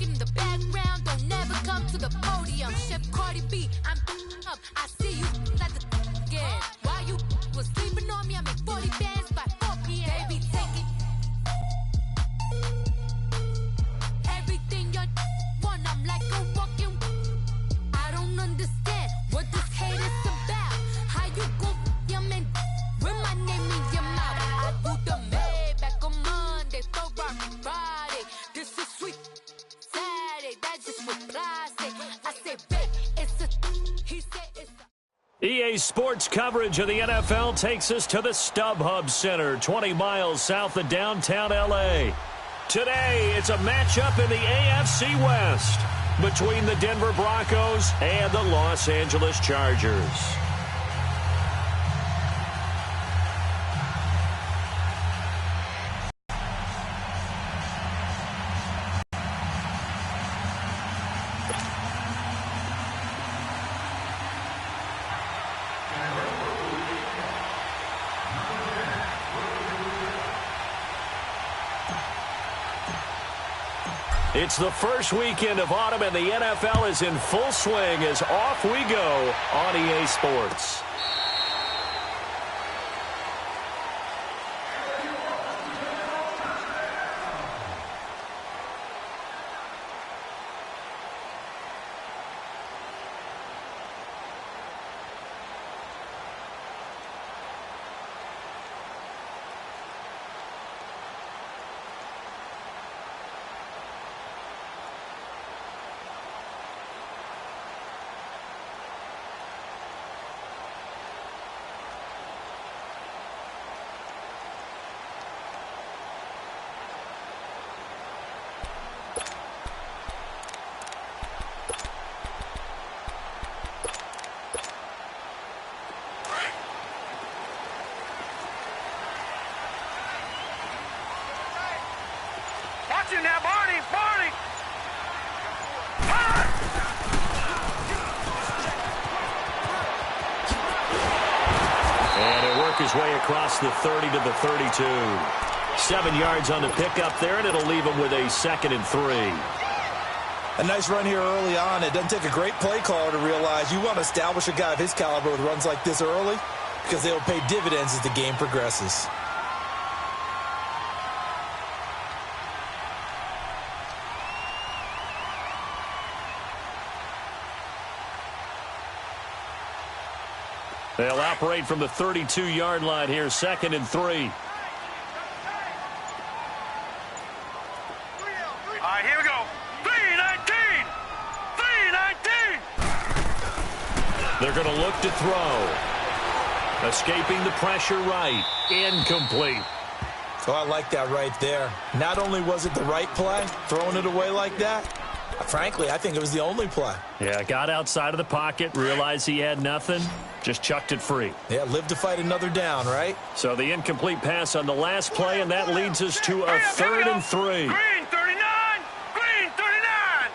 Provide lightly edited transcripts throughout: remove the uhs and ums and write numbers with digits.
in the background, don't never come to the podium. Chef Cardi B, I'm up. I see you like the again. While you was sleeping on me, I make 40 bands by 4 p.m. Baby, take it. Everything you want, I'm like a walking. I don't understand what this hate is about. How you go your man with my name in your mouth? I do the Maybach on Monday, Ferrari Friday. This is sweet Saturday, that's just what plastic. I say, babe, it's a. He said it's a. EA Sports coverage of the NFL takes us to the StubHub Center, 20 miles south of downtown L.A. Today, it's a matchup in the AFC West between the Denver Broncos and the Los Angeles Chargers. It's the first weekend of autumn, and the NFL is in full swing as off we go on EA Sports. Now, Barney! And he'll work his way across the 30 to the 32. 7 yards on the pickup there, and it'll leave him with a 2nd and 3. A nice run here early on. It doesn't take a great play caller to realize you want to establish a guy of his caliber with runs like this early because they'll pay dividends as the game progresses. They'll operate from the 32-yard line here, 2nd and 3. All right, here we go. 3-19! 3-19! They're going to look to throw. Escaping the pressure right. Incomplete. So I like that right there. Not only was it the right play, throwing it away like that, frankly, I think it was the only play. Yeah, got outside of the pocket, realized he had nothing, just chucked it free. Yeah, live to fight another down, right? So the incomplete pass on the last play, and that leads us to a 3rd and 3. Green 39! Green 39!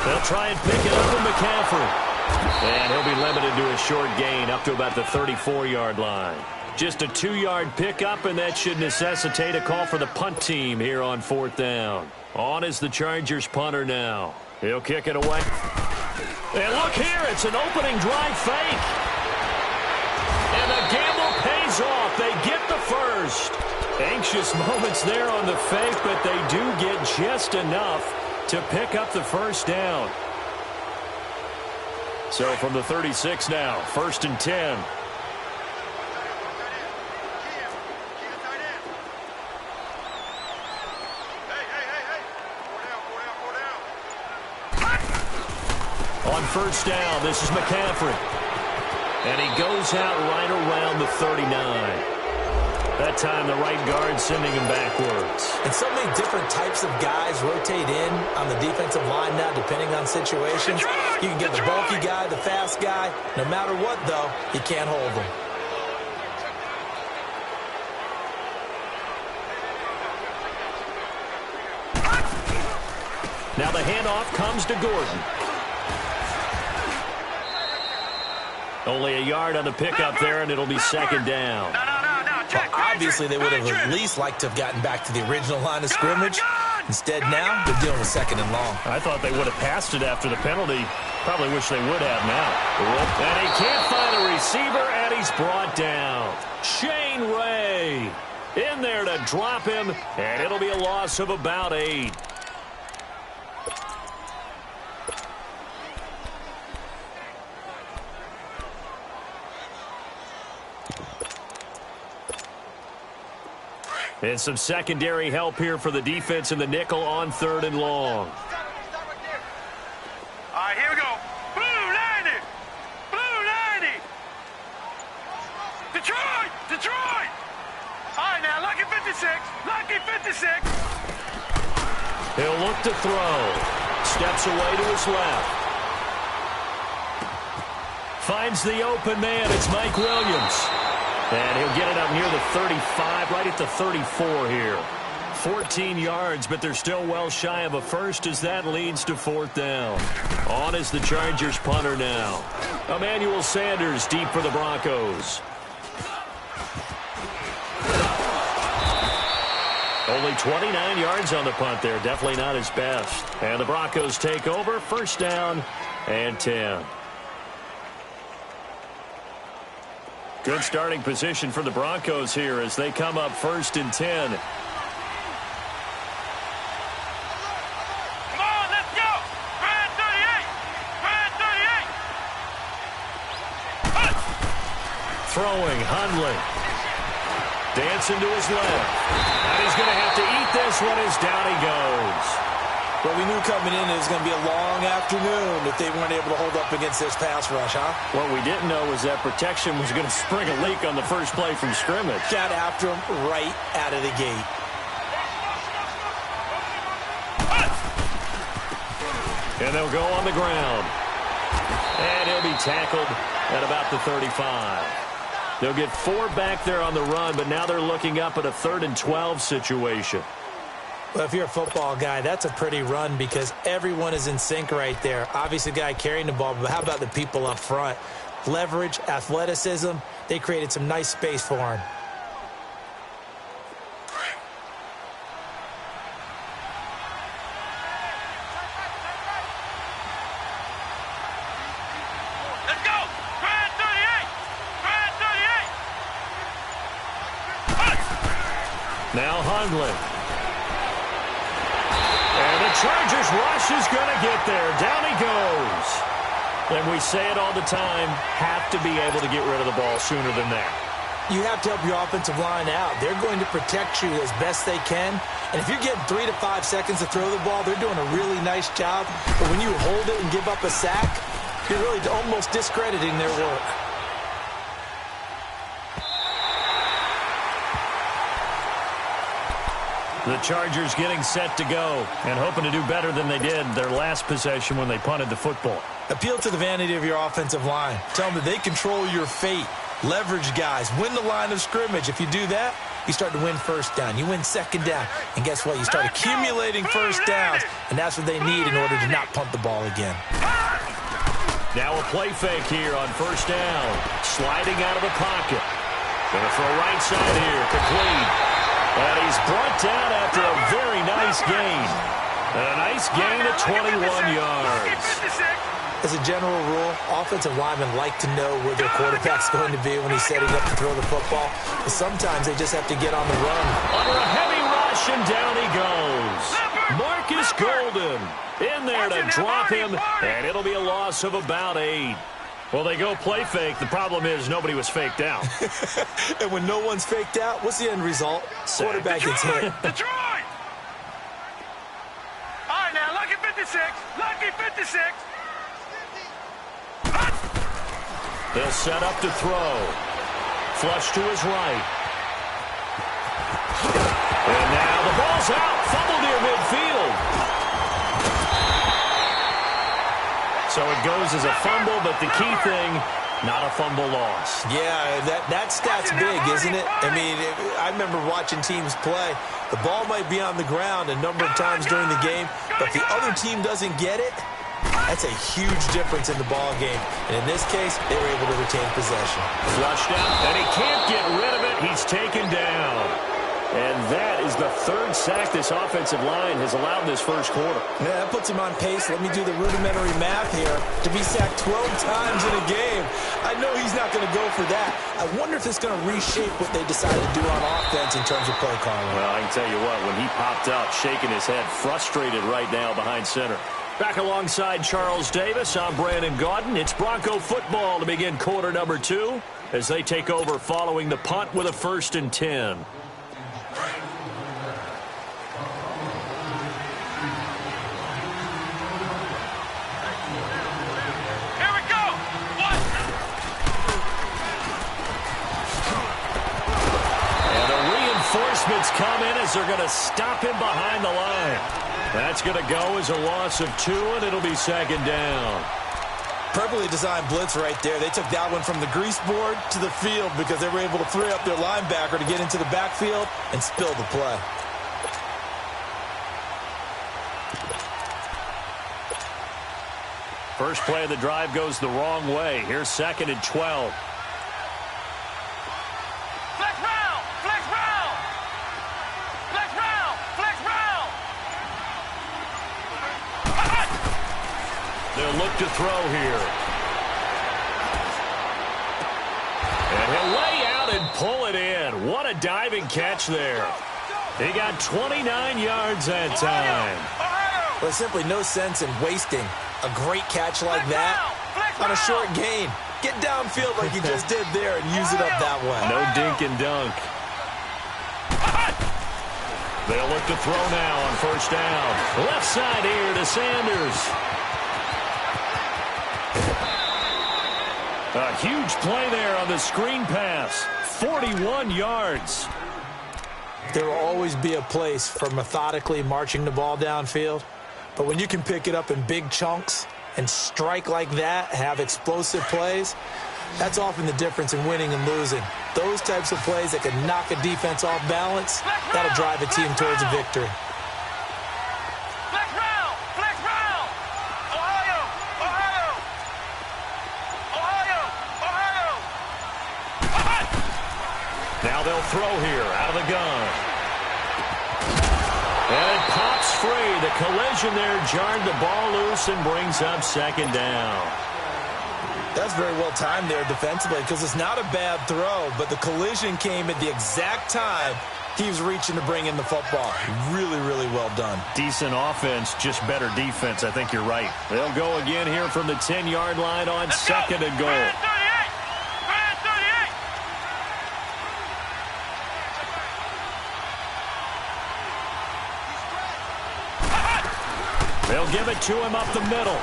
They'll try and pick it up with McCaffrey. And he'll be limited to a short gain up to about the 34-yard line. Just a 2-yard pickup, and that should necessitate a call for the punt team here on 4th down. On is the Chargers punter now. He'll kick it away. And look here, it's an opening drive fake. And the gamble pays off. They get the first. Anxious moments there on the fake, but they do get just enough to pick up the first down. So from the 36 now, 1st and 10. On 1st down, this is McCaffrey. And he goes out right around the 39. That time, the right guard sending him backwards. And so many different types of guys rotate in on the defensive line now, depending on situations. You can get the bulky guy, the fast guy. No matter what, though, you can't hold them. Now the handoff comes to Gordon. Only a yard on the pickup there, and it'll be 2nd down. Well, obviously, they would have at least liked to have gotten back to the original line of scrimmage. Instead now, they're dealing with second and long. I thought they would have passed it after the penalty. Probably wish they would have now. And he can't find a receiver, and he's brought down. Shane Ray in there to drop him, and it'll be a loss of about 8. And some secondary help here for the defense in the nickel on 3rd and long. All right, here we go. Blue 90. Blue 90. Detroit. Detroit. All right, now, lucky 56. Lucky 56. He'll look to throw. Steps away to his left. Finds the open man. It's Mike Williams. And he'll get it up near the 35, right at the 34 here. 14 yards, but they're still well shy of a first as that leads to 4th down. On is the Chargers punter now. Emmanuel Sanders deep for the Broncos. Only 29 yards on the punt there. Definitely not his best. And the Broncos take over. 1st down and 10. Good starting position for the Broncos here as they come up 1st and 10. Come on, let's go. Brad 38. Brad 38. Throwing, Hundley. Dancing to his left. And he's going to have to eat this one as down he goes. Well, we knew coming in it was going to be a long afternoon if they weren't able to hold up against this pass rush, huh? What we didn't know was that protection was going to spring a leak on the first play from scrimmage. Got after him right out of the gate. And they'll go on the ground. And he'll be tackled at about the 35. They'll get 4 back there on the run, but now they're looking up at a 3rd and 12 situation. Well, if you're a football guy, that's a pretty run because everyone is in sync right there. Obviously, the guy carrying the ball, but how about the people up front? Leverage, athleticism, they created some nice space for him. Let's go. Brad 38. Brad 38. Now Hundley. Chargers rush is going to get there. Down he goes. And we say it all the time, have to be able to get rid of the ball sooner than that. You have to help your offensive line out. They're going to protect you as best they can. And if you're getting 3 to 5 seconds to throw the ball, they're doing a really nice job. But when you hold it and give up a sack, you're really almost discrediting their work. The Chargers getting set to go and hoping to do better than they did their last possession when they punted the football. Appeal to the vanity of your offensive line. Tell them that they control your fate. Leverage guys. Win the line of scrimmage. If you do that, you start to win 1st down. You win 2nd down. And guess what? You start accumulating 1st downs. And that's what they need in order to not punt the ball again. Now a play fake here on 1st down. Sliding out of the pocket. Going to throw right side here. Complete. And he's brought down after a very nice gain. And a nice gain of 21 yards. As a general rule, offensive linemen like to know where their quarterback's going to be when he's setting up to throw the football. But sometimes they just have to get on the run. Under a heavy rush, and down he goes. Marcus Golden in there to drop him, and it'll be a loss of about 8. Well, they go play fake. The problem is nobody was faked out. And when no one's faked out, what's the end result? Quarterback gets hit. Detroit! All right, now, lucky 56. Lucky 56. They'll set up to throw. Flush to his right. And now the ball's out. Fumble near midfield. So it goes as a fumble, but the key thing, not a fumble loss. Yeah, that stat's big, isn't it? I mean, I remember watching teams play. The ball might be on the ground a number of times during the game, but if the other team doesn't get it, that's a huge difference in the ball game. And in this case, they were able to retain possession. Flushed out, and he can't get rid of it. He's taken down. And that is the third sack this offensive line has allowed this first quarter. Yeah, that puts him on pace. Let me do the rudimentary math here. To be sacked 12 times in a game, I know he's not going to go for that. I wonder if it's going to reshape what they decide to do on offense in terms of play calling. Well, I can tell you what, when he popped up, shaking his head, frustrated right now behind center. Back alongside Charles Davis, I'm Brandon Gaudin. It's Bronco football to begin quarter number 2 as they take over following the punt with a 1st and 10. Here we go. What? And the reinforcements come in as they're going to stop him behind the line. That's going to go as a loss of 2, and it'll be 2nd down. Perfectly designed blitz right there. They took that one from the grease board to the field because they were able to free up their linebacker to get into the backfield and spill the play. First play of the drive goes the wrong way. Here's 2nd and 12. Flex round. Flex round. Flex round. Flex round. They'll look to throw here. And he'll lay out and pull it in. What a diving catch there. He got 29 yards that time. Well, there's simply no sense in wasting a great catch like that on a short gain. Get downfield like you just did there and use it up that way. No dink and dunk. They'll look to throw now on 1st down. Left side here to Sanders. A huge play there on the screen pass. 41 yards. There will always be a place for methodically marching the ball downfield. But when you can pick it up in big chunks and strike like that, have explosive plays, that's often the difference in winning and losing. Those types of plays that can knock a defense off balance, that'll drive a team towards a victory. Flex round. Flex round. Ohio. Ohio. Ohio. Ohio. Now they'll throw here out of the gun. And it pops free. The collision there jarred the ball loose and brings up 2nd down. That's very well timed there defensively because it's not a bad throw, but the collision came at the exact time he was reaching to bring in the football. Really, really well done. Decent offense, just better defense. I think you're right. They'll go again here from the 10-yard line on 2nd and goal. Brand 38. Brand 38. They'll give it to him up the middle.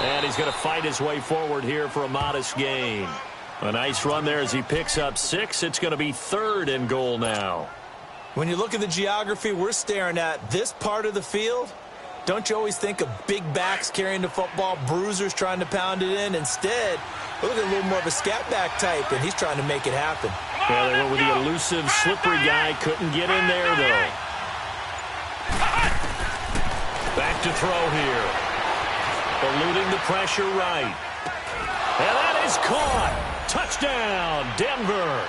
And he's going to fight his way forward here for a modest gain. A nice run there as he picks up 6. It's going to be 3rd and goal now. When you look at the geography we're staring at, this part of the field, don't you always think of big backs carrying the football, bruisers trying to pound it in? Instead, look at a little more of a scat back type, and he's trying to make it happen. Yeah, they went with the elusive, slippery guy. Couldn't get in there, though. Back to throw here. Eluding the pressure right. And that is caught. Touchdown, Denver.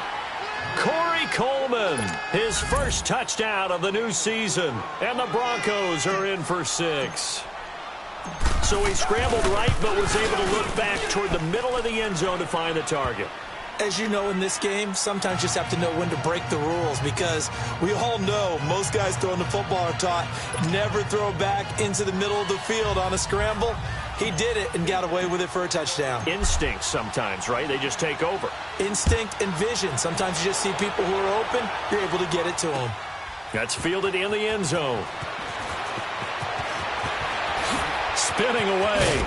Corey Coleman, his first touchdown of the new season. And the Broncos are in for 6. So he scrambled right, but was able to look back toward the middle of the end zone to find the target. As you know in this game, sometimes you just have to know when to break the rules because we all know most guys throwing the football are taught never throw back into the middle of the field on a scramble. He did it and got away with it for a touchdown. Instinct sometimes, right? They just take over. Instinct and vision. Sometimes you just see people who are open, you're able to get it to them. That's fielded in the end zone. Spinning away.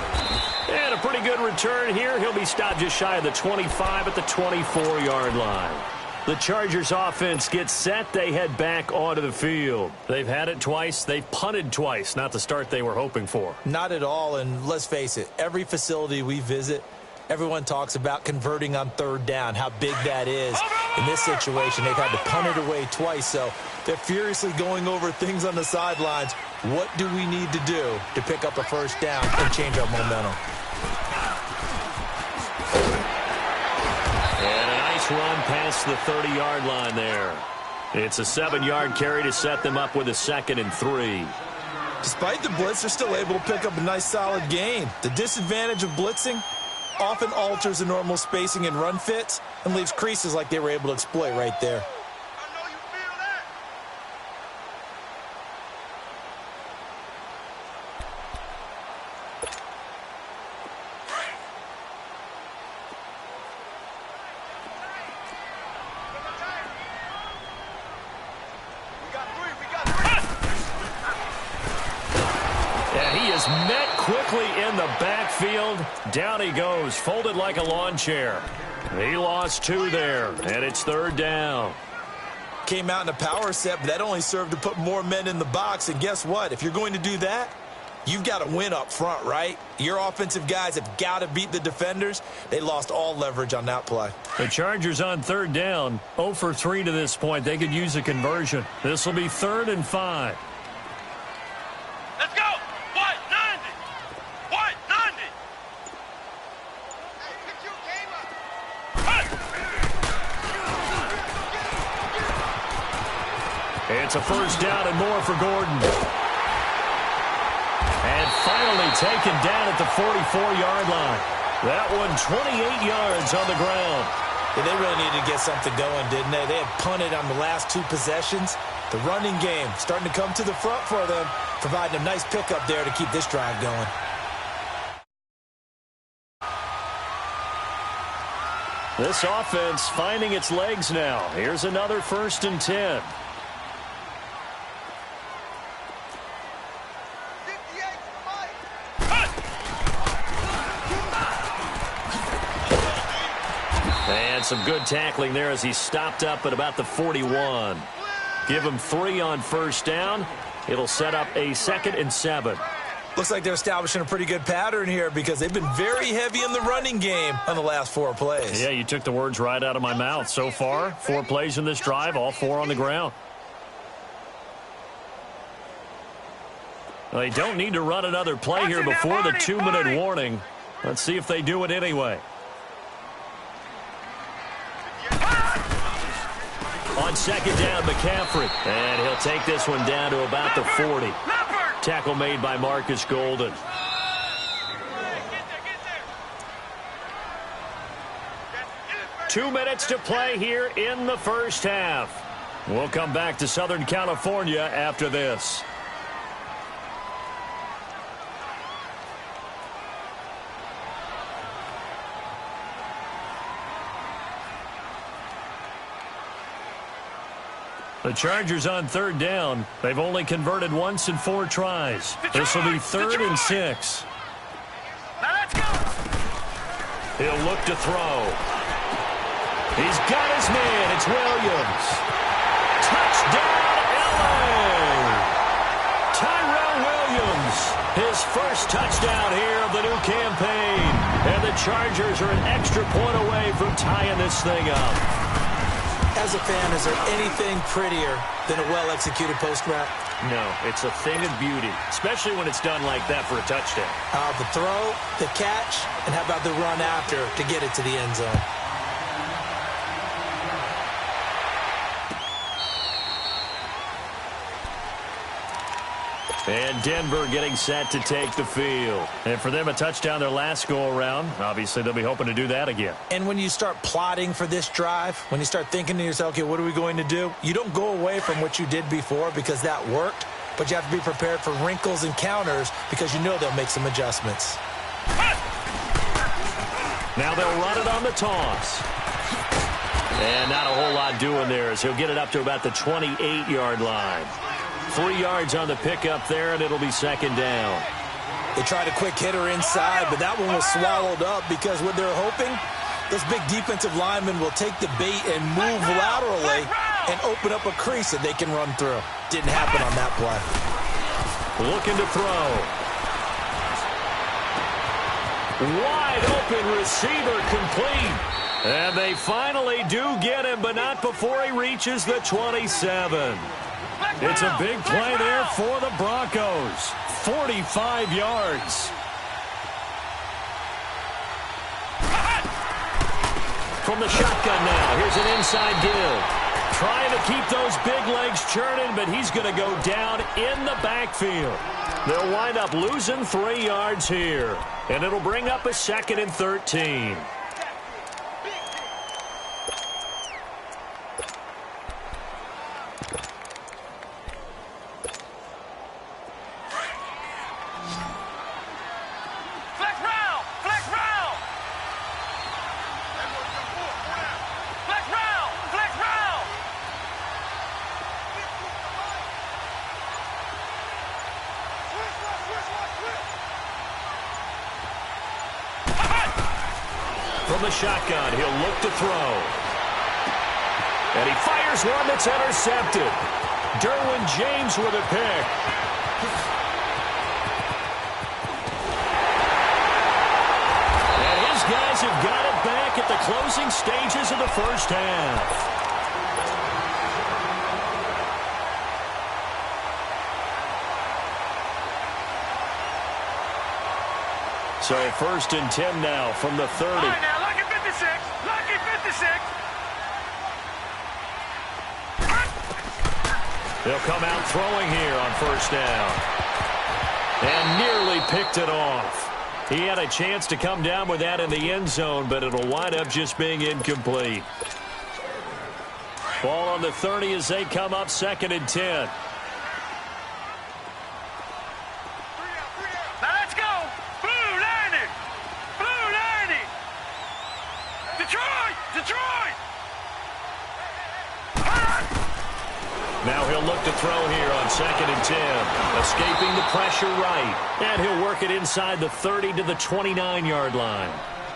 And a pretty good return here. He'll be stopped just shy of the 25 at the 24-yard line. The Chargers offense gets set. They head back onto the field. They've had it twice. They've punted twice. Not the start they were hoping for. Not at all, and let's face it, every facility we visit, everyone talks about converting on 3rd down, how big that is. In this situation, they've had to punt it away twice, so they're furiously going over things on the sidelines. What do we need to do to pick up a 1st down and change our momentum? And a nice run past the 30-yard line there. It's a 7-yard carry to set them up with a 2nd and 3. Despite the blitz, they're still able to pick up a nice solid gain. The disadvantage of blitzing often alters the normal spacing and run fits and leaves creases like they were able to exploit right there. Met quickly in the backfield. Down he goes, folded like a lawn chair. He lost 2 there, and it's 3rd down. Came out in a power set, but that only served to put more men in the box. And guess what? If you're going to do that, you've got to win up front, right? Your offensive guys have got to beat the defenders. They lost all leverage on that play. The Chargers on 3rd down, 0 for 3 to this point. They could use a conversion. This will be 3rd and 5. Let's go! It's a 1st down and more for Gordon. And finally taken down at the 44-yard line. That one 28 yards on the ground. Yeah, they really needed to get something going, didn't they? They had punted on the last 2 possessions. The running game starting to come to the front for them, providing a nice pickup there to keep this drive going. This offense finding its legs now. Here's another 1st and 10. And some good tackling there as he stopped up at about the 41. Give him 3 on 1st down. It'll set up a 2nd and 7. Looks like they're establishing a pretty good pattern here because they've been very heavy in the running game on the last 4 plays. Yeah, you took the words right out of my mouth. So far, 4 plays in this drive, all 4 on the ground. Well, they don't need to run another play here before the 2-minute warning. Let's see if they do it anyway. On 2nd down, McCaffrey. And he'll take this one down to about the 40. Tackle made by Marcus Golden. Two minutes to play here in the 1st half. We'll come back to Southern California after this. The Chargers on 3rd down. They've only converted once in 4 tries. This will be 3rd and 6. Now let's go. He'll look to throw. He's got his man. It's Williams. Touchdown, LA! Tyrell Williams. His first touchdown here of the new campaign. And the Chargers are an extra point away from tying this thing up. As a fan, is there anything prettier than a well-executed post route? No, it's a thing of beauty, especially when it's done like that for a touchdown. The throw, the catch, and how about the run after to get it to the end zone? And Denver getting set to take the field. And for them, a touchdown their last go-around. Obviously, they'll be hoping to do that again. And when you start plotting for this drive, when you start thinking to yourself, okay, what are we going to do? You don't go away from what you did before because that worked, but you have to be prepared for wrinkles and counters because you know they'll make some adjustments. Now they'll run it on the toss. And not a whole lot doing there as he'll get it up to about the 28-yard line. 3 yards on the pickup there, and it'll be 2nd down. They tried a quick hitter inside, but that one was swallowed up because what they're hoping, this big defensive lineman will take the bait and move laterally and open up a crease that they can run through. Didn't happen on that play. Looking to throw. Wide open receiver complete. And they finally do get him, but not before he reaches the 27. It's a big play there for the Broncos. 45 yards. From the shotgun now, here's an inside give. Trying to keep those big legs churning, but he's going to go down in the backfield. They'll wind up losing 3 yards here, and it'll bring up a 2nd and 13. From the shotgun, he'll look to throw. And he fires one that's intercepted. Derwin James with a pick. And his guys have got it back at the closing stages of the first half. So 1st and 10 now from the 30. All right, now, lucky 56. Lucky 56. They'll come out throwing here on 1st down. And nearly picked it off. He had a chance to come down with that in the end zone, but it'll wind up just being incomplete. Ball on the 30 as they come up 2nd and 10. Now he'll look to throw here on 2nd and 10. Escaping the pressure right. And he'll work it inside the 30 to the 29-yard line.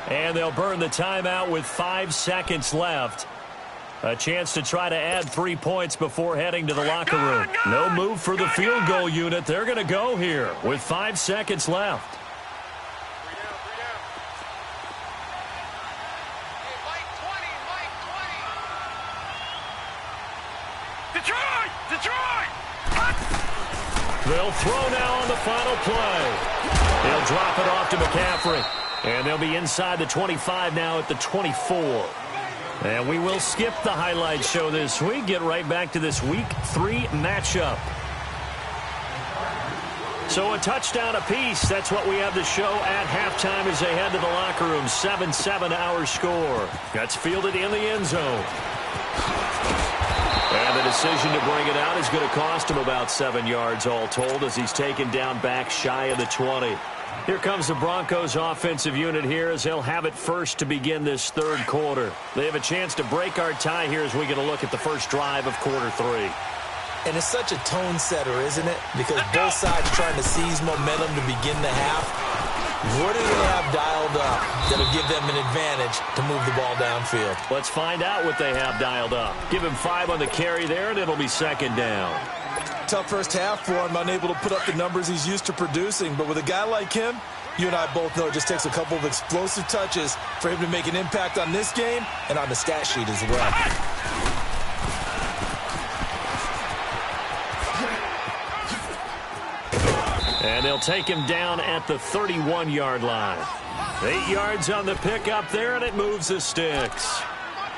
And they'll burn the timeout with 5 seconds left. A chance to try to add 3 points before heading to the locker room. No move for the field goal unit. They're going to go here with 5 seconds left. They'll throw now on the final play. He'll drop it off to McCaffrey. And they'll be inside the 25 now at the 24. And we will skip the highlight show this week. Get right back to this Week 3 matchup. So a touchdown apiece. That's what we have the show at halftime as they head to the locker room. 7-7 our score. That's fielded in the end zone. And the decision to bring it out is going to cost him about 7 yards all told as he's taken down back shy of the 20. Here comes the Broncos offensive unit here as they'll have it first to begin this 3rd quarter. They have a chance to break our tie here as we get a look at the first drive of quarter 3. And it's such a tone setter, isn't it? Because both sides trying to seize momentum to begin the half. What do they have dialed up that'll give them an advantage to move the ball downfield? Let's find out what they have dialed up. Give him 5 on the carry there, and it'll be 2nd down. Tough first half for him, unable to put up the numbers he's used to producing. But with a guy like him, you and I both know it just takes a couple of explosive touches for him to make an impact on this game and on the stat sheet as well. And they'll take him down at the 31-yard line. 8 yards on the pickup there, and it moves the sticks.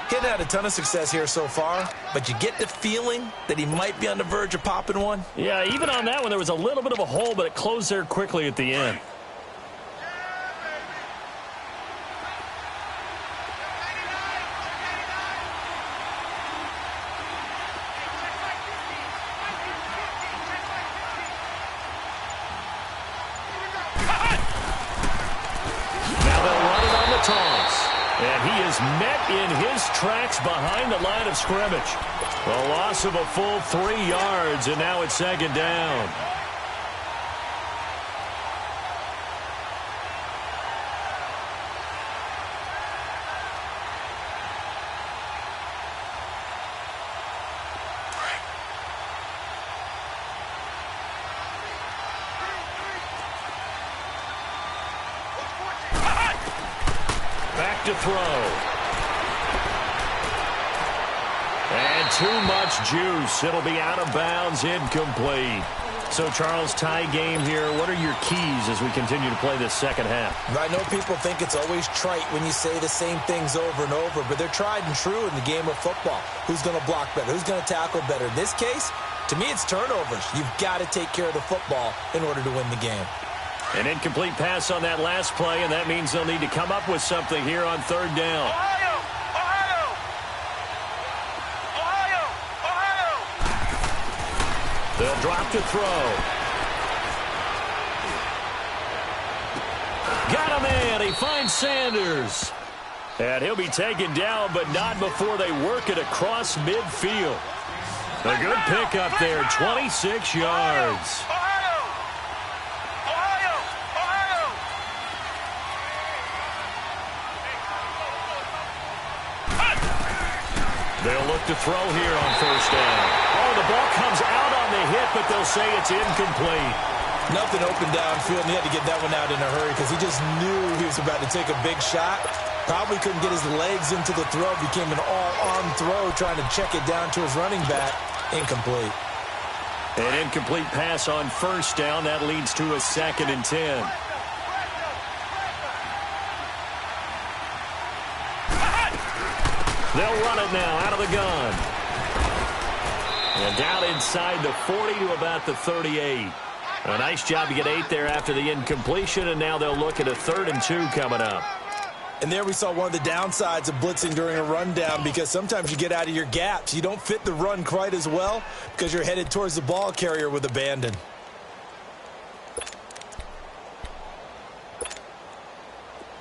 He hadn't had a ton of success here so far, but you get the feeling that he might be on the verge of popping one. Yeah, even on that one, there was a little bit of a hole, but it closed there quickly at the end. And he is met in his tracks behind the line of scrimmage. A loss of a full 3 yards, and now it's 2nd down. To throw. And too much juice. It'll be out of bounds, incomplete. So, Charles, tie game here. What are your keys as we continue to play this second half? I know people think it's always trite when you say the same things over and over, but they're tried and true in the game of football. Who's going to block better? Who's going to tackle better? In this case, to me, it's turnovers. You've got to take care of the football in order to win the game. An incomplete pass on that last play, and that means they'll need to come up with something here on third down. Ohio! Ohio! Ohio! Ohio! They'll drop to throw. Got him in. He finds Sanders. And he'll be taken down, but not before they work it across midfield. A good pickup there, 26 yards. Ohio! Ohio! Ohio! They'll look to throw here on first down. Oh, the ball comes out on the hit, but they'll say it's incomplete. Nothing open downfield, and he had to get that one out in a hurry because he just knew he was about to take a big shot. Probably couldn't get his legs into the throw. Became an all-arm throw trying to check it down to his running back. Incomplete. An incomplete pass on first down. That leads to a 2nd and 10. They'll run it now out of the gun. And down inside the 40 to about the 38. A nice job to get 8 there after the incompletion, and now they'll look at a 3rd and 2 coming up. And there we saw one of the downsides of blitzing during a rundown because sometimes you get out of your gaps. You don't fit the run quite as well because you're headed towards the ball carrier with abandon.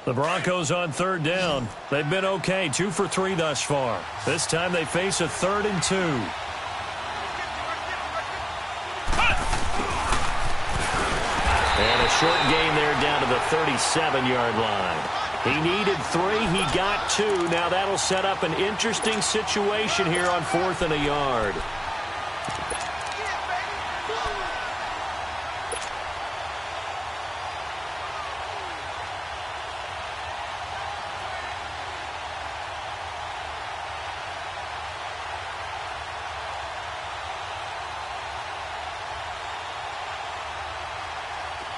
The Broncos on third down. They've been okay, 2 for 3 thus far. This time they face a 3rd and 2. And a short gain there down to the 37-yard line. He needed 3. He got 2. Now that'll set up an interesting situation here on 4th and a yard.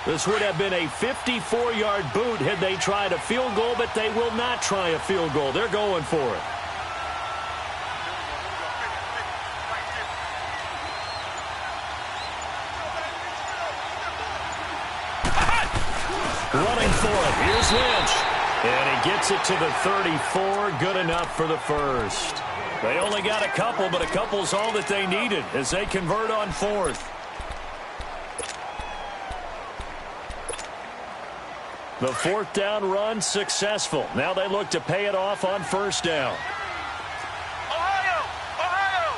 This would have been a 54-yard boot had they tried a field goal, but they will not try a field goal. They're going for it. Running for it. Here's Lynch. And he gets it to the 34. Good enough for the first. They only got a couple, but a couple's all that they needed as they convert on 4th. The 4th down run successful. Now they look to pay it off on first down. Ohio! Ohio!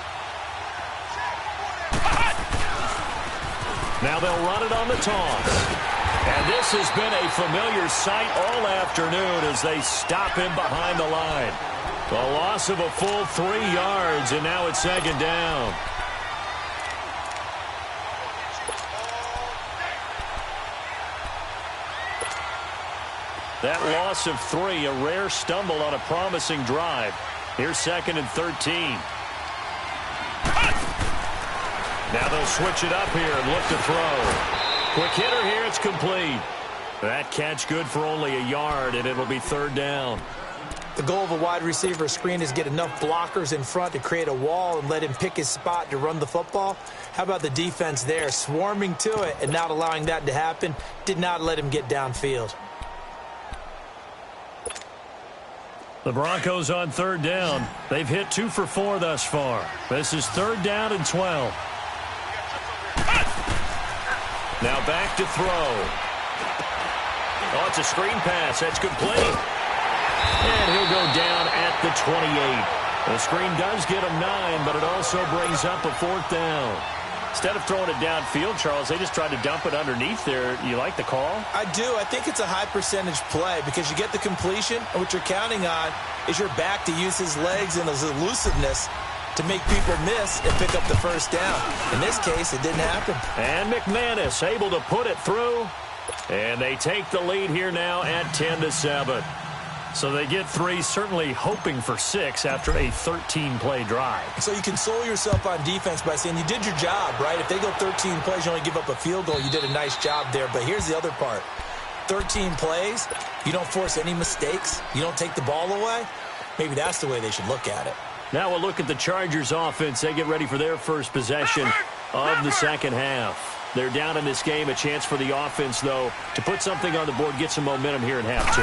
Now they'll run it on the toss. And this has been a familiar sight all afternoon as they stop him behind the line. A loss of a full 3 yards, and now it's 2nd down. That loss of 3, a rare stumble on a promising drive. Here's 2nd and 13. Now they'll switch it up here and look to throw. Quick hitter here, it's complete. That catch good for only a yard, and it'll be 3rd down. The goal of a wide receiver screen is get enough blockers in front to create a wall and let him pick his spot to run the football. How about the defense there, swarming to it and not allowing that to happen? Did not let him get downfield. The Broncos on 3rd down. They've hit 2 for 4 thus far. This is 3rd down and 12. Now back to throw. Oh, it's a screen pass. That's complete. And he'll go down at the 28. The screen does get him 9, but it also brings up a 4th down. Instead of throwing it downfield, Charles, they just tried to dump it underneath there. You like the call? I do. I think it's a high percentage play because you get the completion, and what you're counting on is your back to use his legs and his elusiveness to make people miss and pick up the first down. In this case, it didn't happen. And McManus able to put it through. And they take the lead here now at 10-7. So they get 3, certainly hoping for 6 after a 13-play drive. So you console yourself on defense by saying you did your job, right? If they go 13 plays, you only give up a field goal, you did a nice job there. But here's the other part. 13 plays, you don't force any mistakes, you don't take the ball away. Maybe that's the way they should look at it. Now we'll look at the Chargers offense. They get ready for their first possession of the second half. They're down in this game. A chance for the offense, though, to put something on the board, get some momentum here in half 2.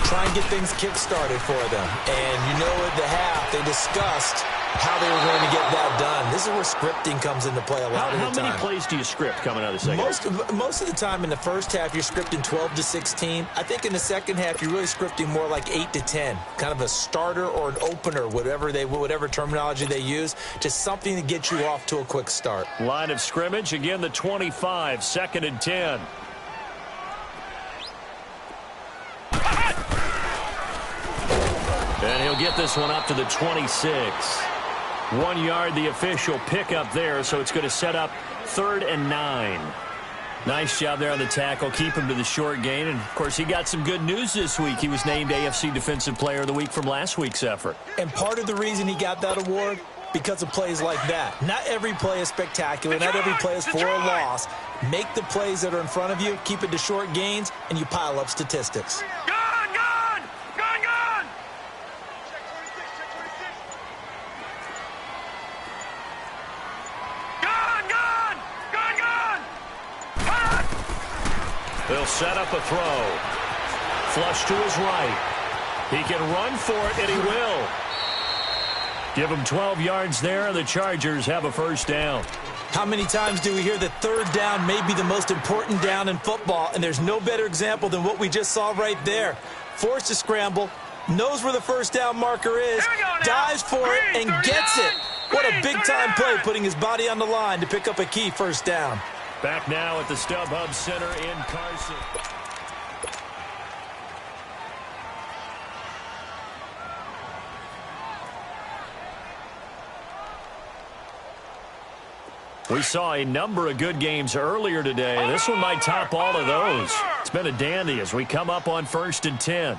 Try and get things kick-started for them. And you know at the half, they discussed how they were going to get that done. This is where scripting comes into play a lot of the time. How many plays do you script coming out of the second half? Most of the time in the first half, you're scripting 12 to 16. I think in the second half, you're really scripting more like 8 to 10. Kind of a starter or an opener, whatever terminology they use. Just something to get you off to a quick start. Line of scrimmage, again, the 25, 2nd and 10. And he'll get this one up to the 26. 1 yard, the official pickup there, so it's going to set up 3rd and 9. Nice job there on the tackle. Keep him to the short gain. And, of course, he got some good news this week. He was named AFC Defensive Player of the Week from last week's effort. And part of the reason he got that award, because of plays like that. Not every play is spectacular. Not every play is for a loss. Make the plays that are in front of you, keep it to short gains, and you pile up statistics. They'll set up a throw. Flush to his right. He can run for it, and he will. Give him 12 yards there, and the Chargers have a first down. How many times do we hear that third down may be the most important down in football, and there's no better example than what we just saw right there. Forced to scramble, knows where the first down marker is, dives for it, and gets it. What a big-time play, putting his body on the line to pick up a key first down. Back now at the StubHub Center in Carson. We saw a number of good games earlier today. This one might top all of those. It's been a dandy as we come up on 1st and 10.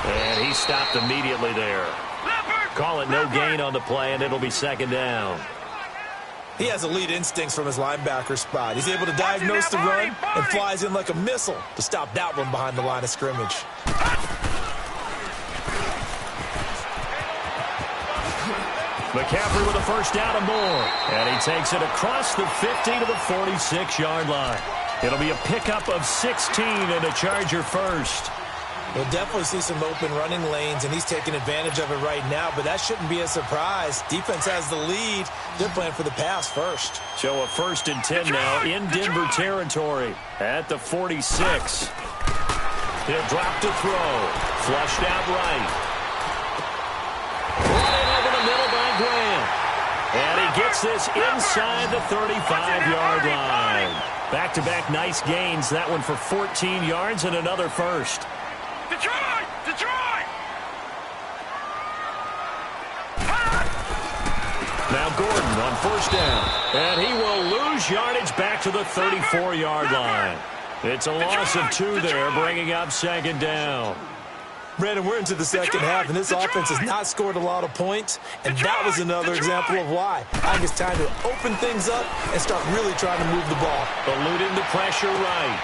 And he stopped immediately there. Call it no gain on the play, and it'll be 2nd down. He has elite instincts from his linebacker spot. He's able to diagnose the run and flies in like a missile to stop that one behind the line of scrimmage. McCaffrey with a first down and more. And he takes it across the 50 to the 46-yard line. It'll be a pickup of 16 and a Charger first. We'll definitely see some open running lanes, and he's taking advantage of it right now, but that shouldn't be a surprise. Defense has the lead. They're playing for the pass first. So a 1st and 10 now in Denver territory at the 46. He'll drop to throw. Flushed out right. Running over the middle by Graham. And he gets this inside the 35-yard line. Back-to-back nice gains. That one for 14 yards and another first. Detroit! Detroit! Now Gordon on first down. And he will lose yardage back to the 34-yard line. It's a loss of 2 there, bringing up 2nd down. Brandon, we're into the second half, and this offense has not scored a lot of points, and that was another example of why. I think it's time to open things up and start really trying to move the ball. Eluding the pressure right.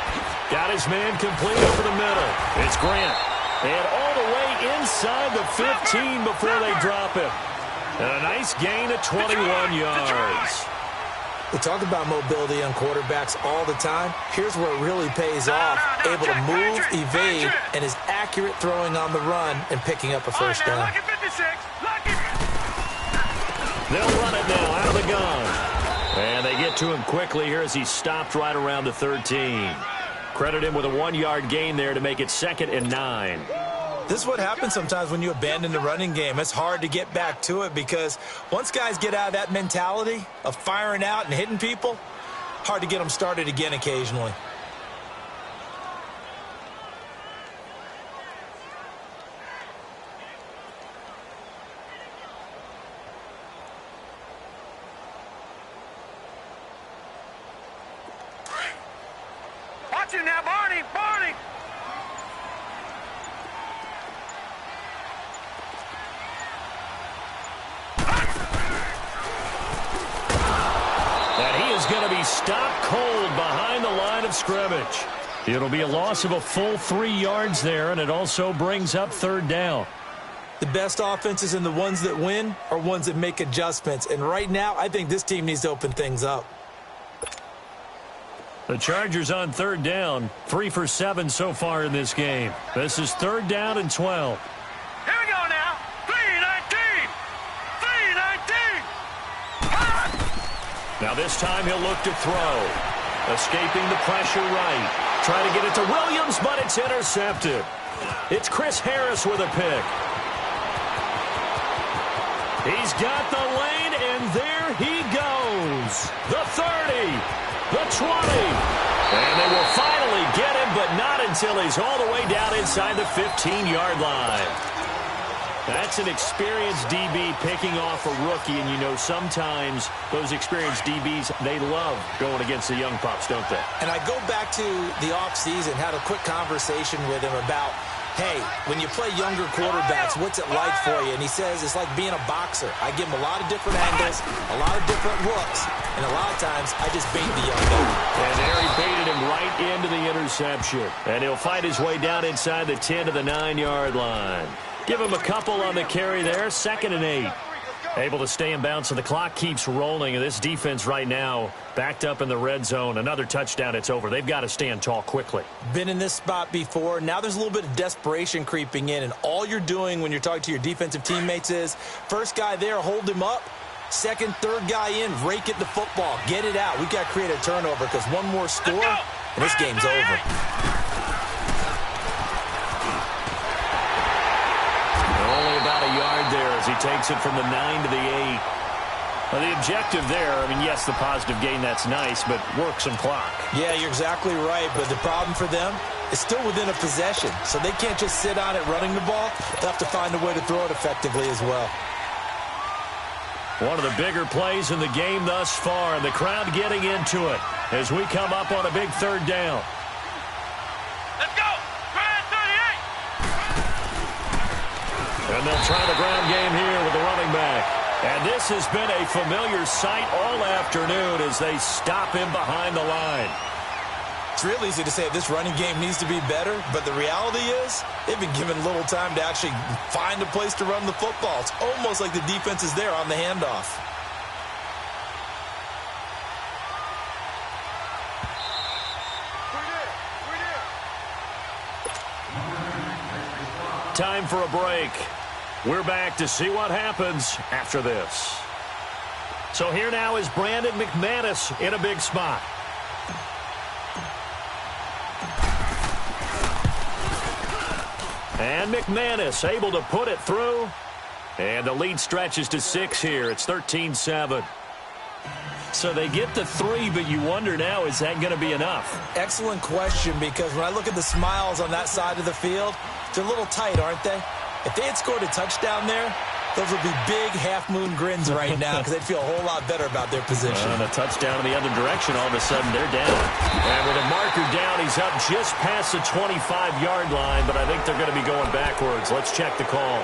Got his man complete over the middle. It's Grant. And all the way inside the 15 before they drop him. And a nice gain of 21 yards. We talk about mobility on quarterbacks all the time. Here's where it really pays off. Able to move, evade, and is accurate throwing on the run and picking up a first down. They'll run it now out of the gun. And they get to him quickly here as he stopped right around the 13. Credit him with a 1-yard gain there to make it 2nd and 9. This is what happens sometimes when you abandon the running game. It's hard to get back to it because once guys get out of that mentality of firing out and hitting people, hard to get them started again occasionally. Watch you now, Barney! Barney! And he is going to be stopped cold behind the line of scrimmage. It'll be a loss of a full 3 yards there, and it also brings up third down. The best offenses and the ones that win are ones that make adjustments. And right now, I think this team needs to open things up. The Chargers on third down, 3 for 7 so far in this game. This is third down and 12. Here we go now. 3-19. 3-19. Now this time he'll look to throw. Escaping the pressure right. Trying to get it to Williams, but it's intercepted. It's Chris Harris with a pick. He's got the lane, and there he goes. The 30, the 20. And they will finally get him, but not until he's all the way down inside the 15-yard line. That's an experienced DB picking off a rookie, and you know sometimes those experienced DBs, they love going against the young pups, don't they? And I go back to the offseason, had a quick conversation with him about, hey, when you play younger quarterbacks, what's it like for you? And he says it's like being a boxer. I give him a lot of different angles, a lot of different looks, and a lot of times I just bait the young guy. And there he baited him right into the interception. And he'll fight his way down inside the 10 to the 9-yard line. Give him a couple on the carry there, 2nd and 8. Able to stay in bounds, so the clock keeps rolling. And this defense right now backed up in the red zone. Another touchdown, it's over. They've got to stand tall quickly. Been in this spot before. Now there's a little bit of desperation creeping in. And all you're doing when you're talking to your defensive teammates is, first guy there, hold him up. Second, third guy in, rake at the football. Get it out. We've got to create a turnover because one more score, and this game's over. A yard there as he takes it from the 9 to the 8. Well, the objective there, I mean, yes, the positive gain, that's nice, but work some clock. Yeah, you're exactly right, but the problem for them is still within a possession, so they can't just sit on it running the ball. They'll have to find a way to throw it effectively as well. One of the bigger plays in the game thus far, and the crowd getting into it as we come up on a big third down. Let's go. Grand 38. And they'll try the ground game here with the running back. And this has been a familiar sight all afternoon as they stop him behind the line. It's real easy to say this running game needs to be better, but the reality is they've been given little time to actually find a place to run the football. It's almost like the defense is there on the handoff. Time for a break. We're back to see what happens after this. So here now is Brandon McManus in a big spot. And McManus able to put it through. And the lead stretches to 6 here. It's 13-7. So they get to 3, but you wonder now, is that going to be enough? Excellent question, because when I look at the smiles on that side of the field, they're a little tight, aren't they? If they had scored a touchdown there, those would be big half-moon grins right now because they'd feel a whole lot better about their position. And a touchdown in the other direction, all of a sudden they're down. And with a marker down, he's up just past the 25-yard line, but I think they're going to be going backwards. Let's check the call.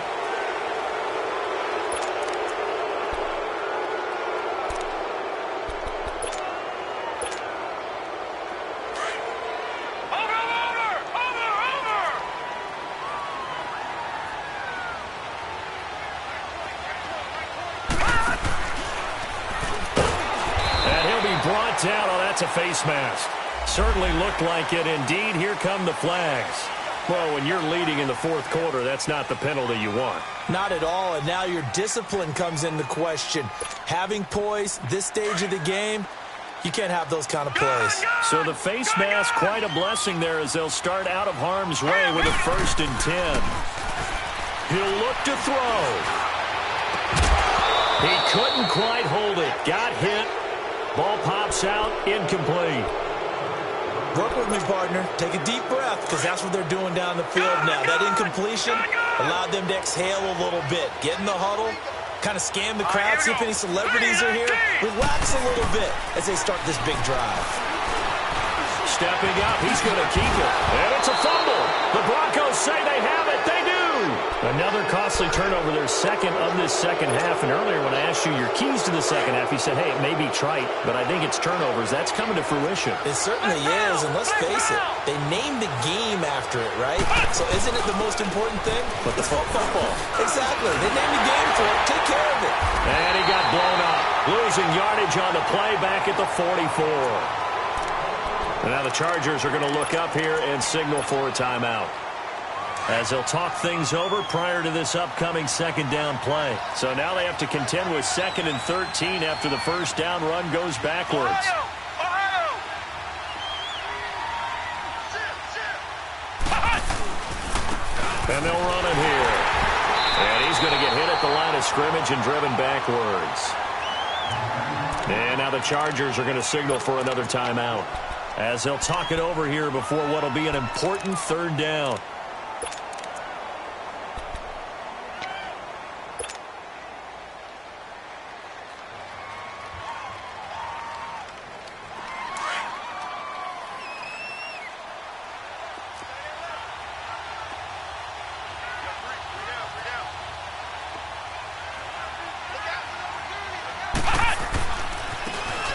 Down. Oh, that's a face mask. Certainly looked like it. Indeed, here come the flags. Well, when you're leading in the fourth quarter, that's not the penalty you want. Not at all, and now your discipline comes into question. Having poise this stage of the game, you can't have those kind of plays. So the face mask, quite a blessing there as they'll start out of harm's way with a 1st and 10. He'll look to throw. He couldn't quite hold it. Got hit. Ball pops out, incomplete. Work with me, partner. Take a deep breath, because that's what they're doing down the field now. That incompletion allowed them to exhale a little bit. Get in the huddle, kind of scan the crowd, see if any celebrities are here. Relax a little bit as they start this big drive. stepping up. He's going to keep it. And it's a fumble. The Broncos say they have it. They do. Another costly turnover, their second of this second half. And earlier when I asked you your keys to the second half, you said, hey, it may be trite, but I think it's turnovers. That's coming to fruition. It certainly is, and let's face it, they named the game after it, right? So isn't it the most important thing? But the football. Exactly. They named the game for it. Take care of it. And he got blown up. Losing yardage on the play back at the 44. And now the Chargers are going to look up here and signal for a timeout, as they'll talk things over prior to this upcoming second down play. So now they have to contend with 2nd and 13 after the first down run goes backwards. And they'll run it here. And he's going to get hit at the line of scrimmage and driven backwards. And now the Chargers are going to signal for another timeout, as they'll talk it over here before what will be an important third down.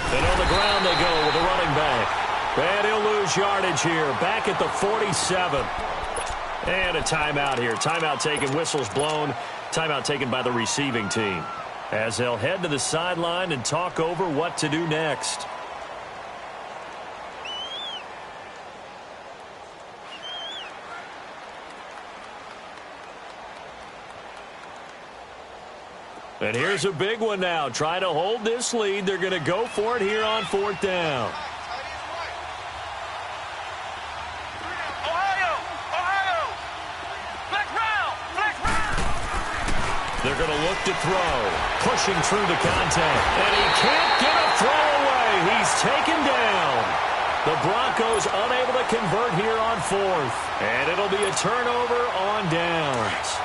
And on the ground they go with a running back. And he'll lose yardage here, back at the 47. And a timeout here. Timeout taken, whistles blown. Timeout taken by the receiving team, as they'll head to the sideline and talk over what to do next. And here's a big one now. Trying to hold this lead. They're going to go for it here on 4th down. They're going to look to throw. Pushing through the contact. And he can't get a throw away. He's taken down. The Broncos unable to convert here on 4th. And it'll be a turnover on downs.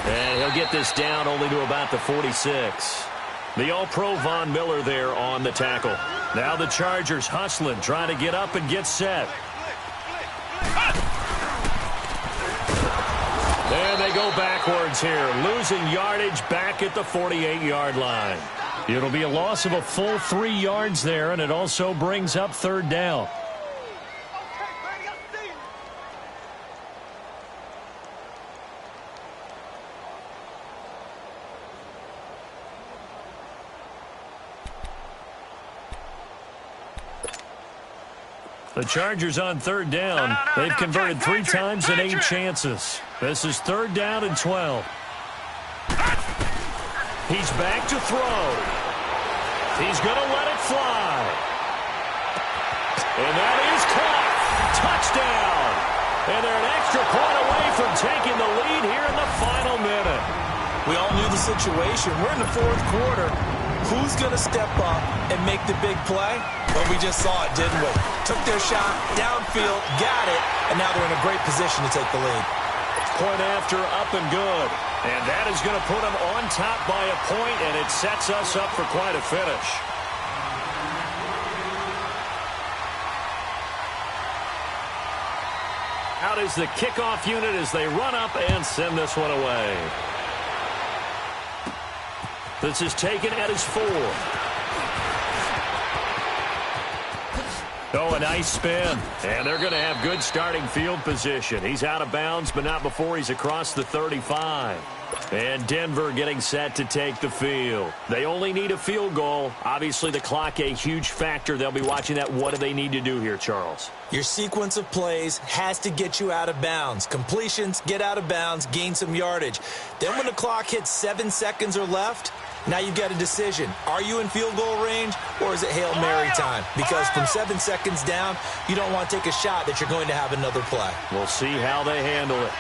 And he'll get this down only to about the 46. The All-Pro Von Miller there on the tackle. Now the Chargers hustling, trying to get up and get set. And they go backwards here, losing yardage back at the 48-yard line. It'll be a loss of a full 3 yards there, and it also brings up 3rd down. The Chargers on 3rd down. They've converted 3 times and 8 chances. This is 3rd down and 12. He's back to throw. He's going to let it fly. And that is caught. Touchdown. And they're an extra point away from taking the lead here in the final minute. We all knew the situation. We're in the 4th quarter. Who's going to step up and make the big play? Well, we just saw it, didn't we? Took their shot, downfield, got it, and now they're in a great position to take the lead. Point after, up and good. And that is going to put them on top by a point, and it sets us up for quite a finish. Out is the kickoff unit as they run up and send this one away. This is taken at his 4. Oh, a nice spin. And they're going to have good starting field position. He's out of bounds, but not before he's across the 35. And Denver getting set to take the field. They only need a field goal. Obviously, the clock a huge factor. They'll be watching that. What do they need to do here, Charles? Your sequence of plays has to get you out of bounds. Completions, get out of bounds, gain some yardage. Then when the clock hits 7 seconds or left, now you've got a decision. Are you in field goal range, or is it Hail Mary time? Because from 7 seconds down, you don't want to take a shot that you're going to have another play. We'll see how they handle it.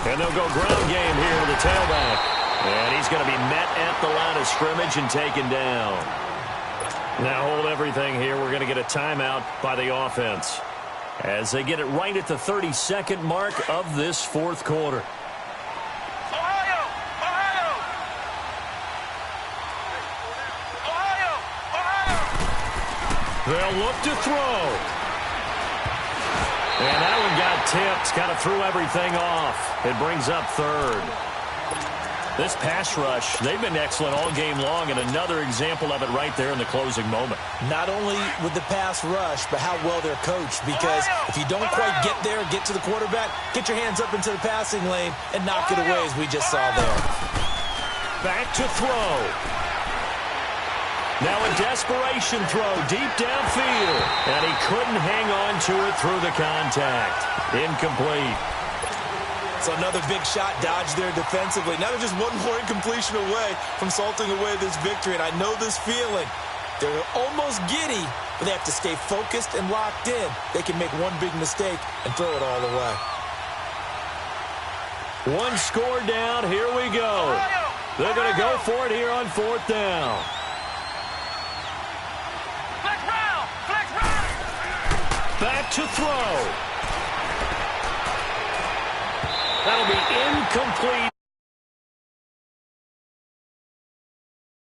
And they'll go ground game here with the tailback. And he's going to be met at the line of scrimmage and taken down. Now hold everything here. We're going to get a timeout by the offense. As they get it right at the 32nd mark of this fourth quarter. Ohio! Ohio! Ohio! Ohio! They'll look to throw. And that one got tipped. Kind of threw everything off. It brings up third. This pass rush, they've been excellent all game long, and another example of it right there in the closing moment. Not only with the pass rush, but how well they're coached, because if you don't quite get there, get to the quarterback, get your hands up into the passing lane and knock it away, as we just saw there. Back to throw. Now a desperation throw deep downfield, and he couldn't hang on to it through the contact. Incomplete. So another big shot dodged there defensively. Now they're just one more incompletion away from salting away this victory, and I know this feeling. They're almost giddy, but they have to stay focused and locked in. They can make one big mistake and throw it all away. One score down. Here we go. They're going to go for it here on fourth down. Flex round! Flex round! Back to throw. That'll be incomplete.